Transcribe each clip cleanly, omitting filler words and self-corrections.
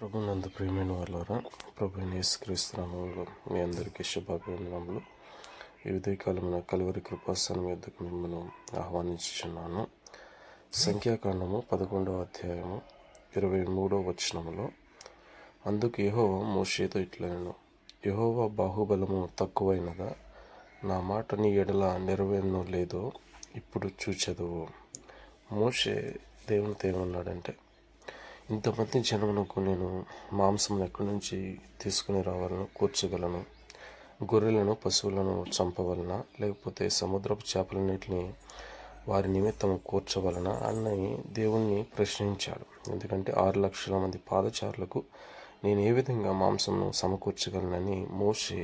ప్రభునందు ప్రియమైన వాళ్ళారా, ప్రభు యేసుక్రీస్తు నామములో మీ అందరికీ శుభాభివందనములు. ఈ ఉదయకాలమున కలువరి కృపాసనం యొద్దకు మిమ్మల్ని ఆహ్వానించుచున్నాను. సంఖ్యాకాండము 11వ అధ్యాయము 23వ వచనములో, అందుకు యెహోవా మోషేతో ఇట్లనెను, యెహోవా బాహుబలము తక్కువైనదా? నా మాట నీ ఎడల నెరవేరునో లేదో ఇప్పుడు చూచెదవు. మోషే దేవునితో ఏమన్నాడంటే, ఇంతమంది జనమునకు నేను మాంసం ఎక్కడి నుంచి తీసుకుని రావాలను, కూర్చగలను? గొర్రెలను, పశువులను చంపవలన, లేకపోతే సముద్రపు చేపలన్నిటిని వారి నిమిత్తం కూర్చవలన అని దేవుణ్ణి ప్రశ్నించాడు. ఎందుకంటే 6 లక్షల మంది పాదచారులకు నేను ఏ విధంగా మాంసంను సమకూర్చగలనని మోషే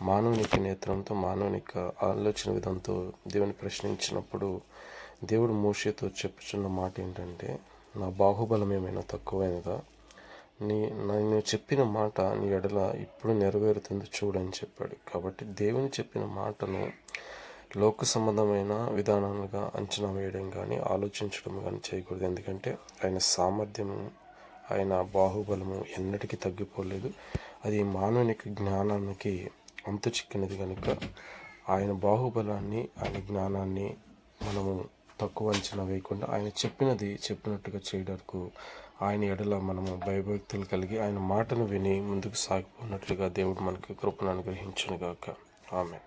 మానవునిక నేత్రంతో, మానవునిక ఆలోచన విధంతో దేవుని ప్రశ్నించినప్పుడు దేవుడు మోషేతో చెప్పుచున్న మాట ఏంటంటే, నా బాహుబలం ఏమైనా తక్కువైనదా? నేను చెప్పిన మాట నీ ఎడల ఇప్పుడు నెరవేరుతుంది చూడని చెప్పాడు. కాబట్టి దేవుని చెప్పిన మాటను లోక సంబంధమైన విధానాలుగా అంచనా వేయడం కానీ, ఆలోచించడం కానీ చేయకూడదు. ఎందుకంటే ఆయన సామర్థ్యము, ఆయన బాహుబలము ఎన్నటికీ తగ్గిపోలేదు. అది మానవునికి జ్ఞానానికి అంతు చిక్కినది కనుక ఆయన బాహుబలాన్ని, ఆయన జ్ఞానాన్ని మనము తక్కువ అంచనా వేయకుండా ఆయన చెప్పినట్టుగా చేయడానికి ఆయన ఎడల మనము భయభక్తులు కలిగి ఆయన మాటను విని ముందుకు సాగిపోయినట్లుగా దేవుడు మనకి కృపను అనుగ్రహించునుగాక. ఆమేన్.